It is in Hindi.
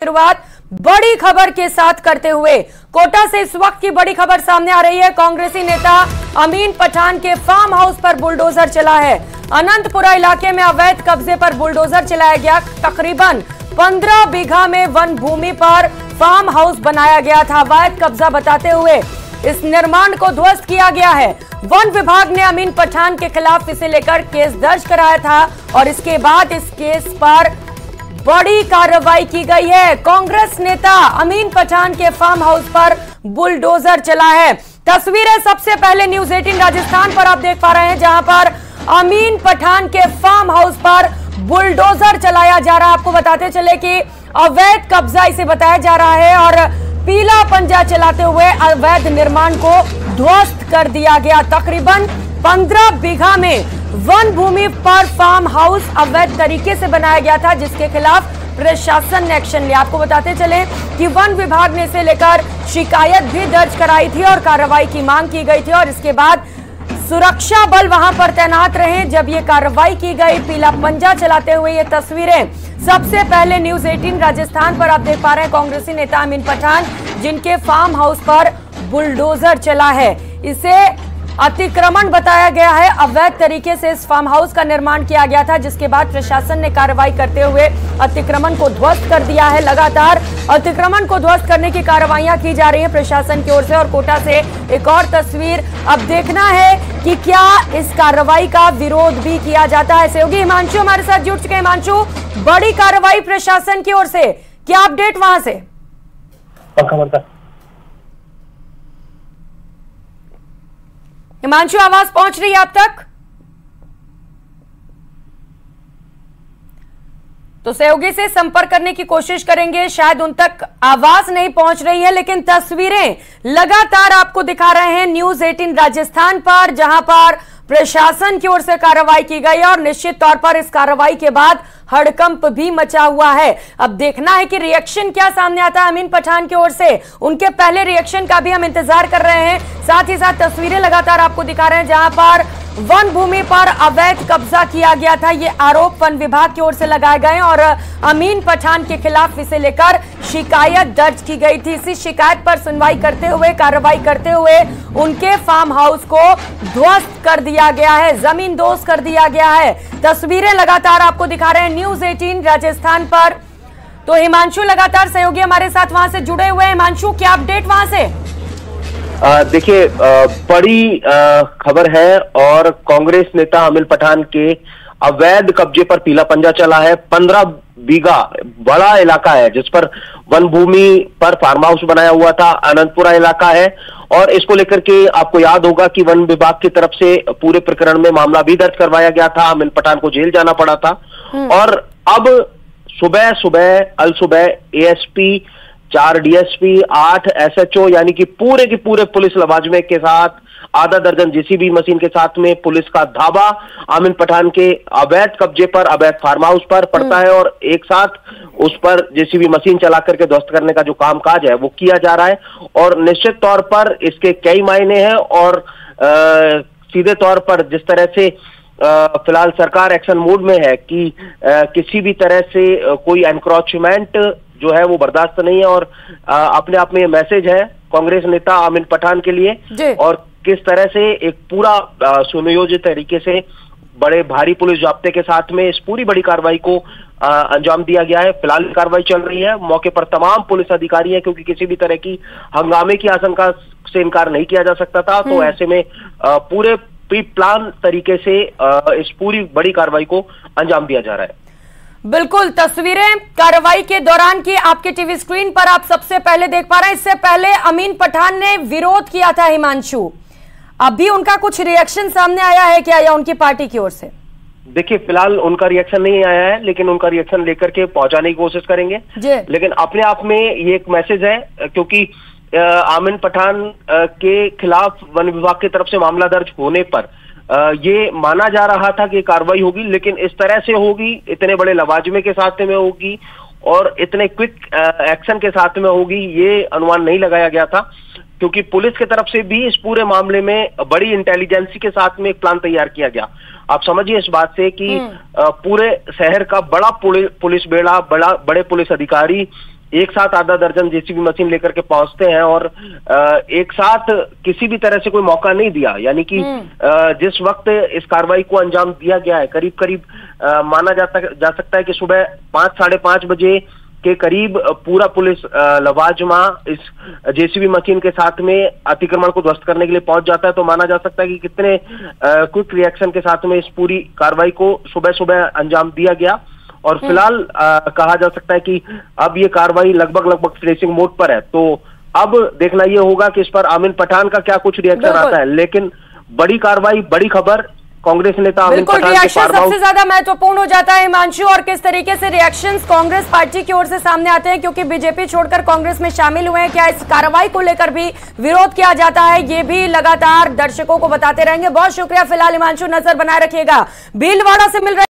शुरुआत बड़ी खबर के साथ करते हुए कोटा से इस वक्त की बड़ी खबर सामने आ रही है। कांग्रेसी नेता अमीन पठान के फार्म हाउस पर बुलडोजर चला है। अनंतपुरा इलाके में अवैध कब्जे पर बुलडोजर चलाया गया। तकरीबन 15 बीघा में वन भूमि पर फार्म हाउस बनाया गया था। अवैध कब्जा बताते हुए इस निर्माण को ध्वस्त किया गया है। वन विभाग ने अमीन पठान के खिलाफ इसे लेकर केस दर्ज कराया था और इसके बाद इस केस पर बड़ी कार्रवाई की गई है। कांग्रेस नेता अमीन पठान के फार्म हाउस पर बुलडोजर चला है। तस्वीरें सबसे पहले न्यूज 18 राजस्थान पर आप देख पा रहे हैं, जहां पर अमीन पठान के फार्म हाउस पर बुलडोजर चलाया जा रहा है। आपको बताते चले कि अवैध कब्जा इसे बताया जा रहा है और पीला पंजा चलाते हुए अवैध निर्माण को ध्वस्त कर दिया गया। तकरीबन 15 बीघा में वन भूमि पर फार्म हाउस अवैध तरीके से बनाया गया था, जिसके खिलाफ प्रशासन ने एक्शन लिया। आपको बताते चले कि वन विभाग ने इसे लेकर शिकायत भी दर्ज कराई थी और कार्रवाई की मांग की गई थी और इसके बाद सुरक्षा बल वहां पर तैनात रहे जब ये कार्रवाई की गई। पीला पंजा चलाते हुए ये तस्वीरें सबसे पहले न्यूज 18 राजस्थान पर आप देख पा रहे हैं। कांग्रेसी नेता अमीन पठान जिनके फार्म हाउस पर बुलडोजर चला है, इसे अतिक्रमण बताया गया है। अवैध तरीके से इस फार्म हाउस का निर्माण किया गया था, जिसके बाद प्रशासन ने कार्रवाई करते हुए अतिक्रमण को ध्वस्त कर दिया है। लगातार अतिक्रमण को ध्वस्त करने की कार्रवाइयां की जा रही है प्रशासन की ओर से। और कोटा से एक और तस्वीर अब देखना है कि क्या इस कार्रवाई का विरोध भी किया जाता है। सहयोगी हिमांशु हमारे साथ जुड़ चुके हैं। हिमांशु, बड़ी कार्रवाई प्रशासन की ओर से, क्या अपडेट वहां से? हिमांशु, आवाज पहुंच रही है आप तक? तो सहयोगी से संपर्क करने की कोशिश करेंगे, शायद उन तक आवाज नहीं पहुंच रही है। लेकिन तस्वीरें लगातार आपको दिखा रहे हैं न्यूज 18 राजस्थान पर, जहां पर प्रशासन की ओर से कार्रवाई की गई और निश्चित तौर पर इस कार्रवाई के बाद हड़कंप भी मचा हुआ है। अब देखना है कि रिएक्शन क्या सामने आता है अमीन पठान की ओर से। उनके पहले रिएक्शन का भी हम इंतजार कर रहे हैं। साथ ही साथ तस्वीरें लगातार आपको दिखा रहे हैं, जहां पर वन भूमि पर अवैध कब्जा किया गया था। ये आरोप वन विभाग की ओर से लगाए गए और अमीन पठान के खिलाफ इसे लेकर शिकायत दर्ज की गई थी। इसी शिकायत पर सुनवाई करते हुए, कार्रवाई करते हुए उनके फार्म हाउस को ध्वस्त कर दिया गया है, जमींदोज कर दिया गया है। तस्वीरें लगातार आपको दिखा रहे हैं न्यूज 18 राजस्थान पर। तो हिमांशु लगातार सहयोगी हमारे साथ वहां से जुड़े हुए हैं। हिमांशु, क्या अपडेट वहां से? देखिए, बड़ी खबर है और कांग्रेस नेता अमीन पठान के अवैध कब्जे पर पीला पंजा चला है। 15 बीघा बड़ा इलाका है जिस पर वन भूमि पर फार्म हाउस बनाया हुआ था। अनंतपुरा इलाका है और इसको लेकर के आपको याद होगा कि वन विभाग की तरफ से पूरे प्रकरण में मामला भी दर्ज करवाया गया था। अमीन पठान को जेल जाना पड़ा था और अब सुबह अल सुबह एएसपी, 4 डीएसपी, 8 एसएचओ यानी कि पूरे के पूरे पुलिस लवाजमे के साथ, आधा दर्जन जेसीबी मशीन के साथ में पुलिस का धावा अमीन पठान के अवैध कब्जे पर, अवैध फार्म हाउस पर पड़ता है और एक साथ उस पर जेसीबी मशीन चला करके ध्वस्त करने का जो कामकाज है वो किया जा रहा है। और निश्चित तौर पर इसके कई मायने हैं और सीधे तौर पर जिस तरह से फिलहाल सरकार एक्शन मोड में है कि किसी भी तरह से कोई एनक्रोचमेंट जो है वो बर्दाश्त नहीं है और अपने आप में ये मैसेज है कांग्रेस नेता अमीन पठान के लिए और किस तरह से एक पूरा सुनियोजित तरीके से बड़े भारी पुलिस जाब्ते के साथ में इस पूरी बड़ी कार्रवाई को अंजाम दिया गया है। फिलहाल कार्रवाई चल रही है, मौके पर तमाम पुलिस अधिकारी हैं क्योंकि किसी भी तरह की हंगामे की आशंका से इनकार नहीं किया जा सकता था। तो ऐसे में पूरे प्री प्लान तरीके से इस पूरी बड़ी कार्रवाई को अंजाम दिया जा रहा है। बिल्कुल, तस्वीरें कार्रवाई के दौरान की आपके टीवी स्क्रीन पर आप सबसे पहले देख पा रहे हैं। इससे पहले अमीन पठान ने विरोध किया था हिमांशु, अभी उनका कुछ रिएक्शन सामने आया है क्या या उनकी पार्टी की ओर से? देखिए, फिलहाल उनका रिएक्शन नहीं आया है, लेकिन उनका रिएक्शन लेकर के पहुंचाने की कोशिश करेंगे। लेकिन अपने आप में ये एक मैसेज है क्योंकि अमीन पठान के खिलाफ वन विभाग की तरफ से मामला दर्ज होने पर ये माना जा रहा था कि कार्रवाई होगी, लेकिन इस तरह से होगी, इतने बड़े लवाजमे के साथ में होगी और इतने क्विक एक्शन के साथ में होगी, ये अनुमान नहीं लगाया गया था क्योंकि पुलिस की तरफ से भी इस पूरे मामले में बड़ी इंटेलिजेंसी के साथ में एक प्लान तैयार किया गया। आप समझिए इस बात से कि पूरे शहर का बड़ा पुलिस बेड़ा, बड़े पुलिस अधिकारी एक साथ आधा दर्जन जेसीबी मशीन लेकर के पहुंचते हैं और एक साथ किसी भी तरह से कोई मौका नहीं दिया। यानी कि जिस वक्त इस कार्रवाई को अंजाम दिया गया है, करीब करीब माना जा सकता है कि सुबह 5 साढ़े 5 बजे के करीब पूरा पुलिस लवाजमा इस जेसीबी मशीन के साथ में अतिक्रमण को ध्वस्त करने के लिए पहुंच जाता है। तो माना जा सकता है कि कितने क्विक रिएक्शन के साथ में इस पूरी कार्रवाई को सुबह सुबह अंजाम दिया गया। और फिलहाल कहा जा सकता है कि अब ये कार्रवाई लगभग फिनिशिंग मोड पर है। तो अब देखना ये होगा कि इस पर आमीन पठान का क्या कुछ रिएक्शन आता है। लेकिन बड़ी कार्रवाई, बड़ी खबर, कांग्रेस नेता आमीन पठान रिएक्शन सबसे ज्यादा महत्वपूर्ण हो जाता है हिमांशु, और किस तरीके से रिएक्शंस कांग्रेस पार्टी की ओर से सामने आते हैं, क्योंकि बीजेपी छोड़कर कांग्रेस में शामिल हुए हैं। क्या इस कार्रवाई को लेकर भी विरोध किया जाता है, ये भी लगातार दर्शकों को बताते रहेंगे। बहुत शुक्रिया। फिलहाल हिमांशु नजर बनाए रखिएगा। भीलवाड़ा से मिल रहे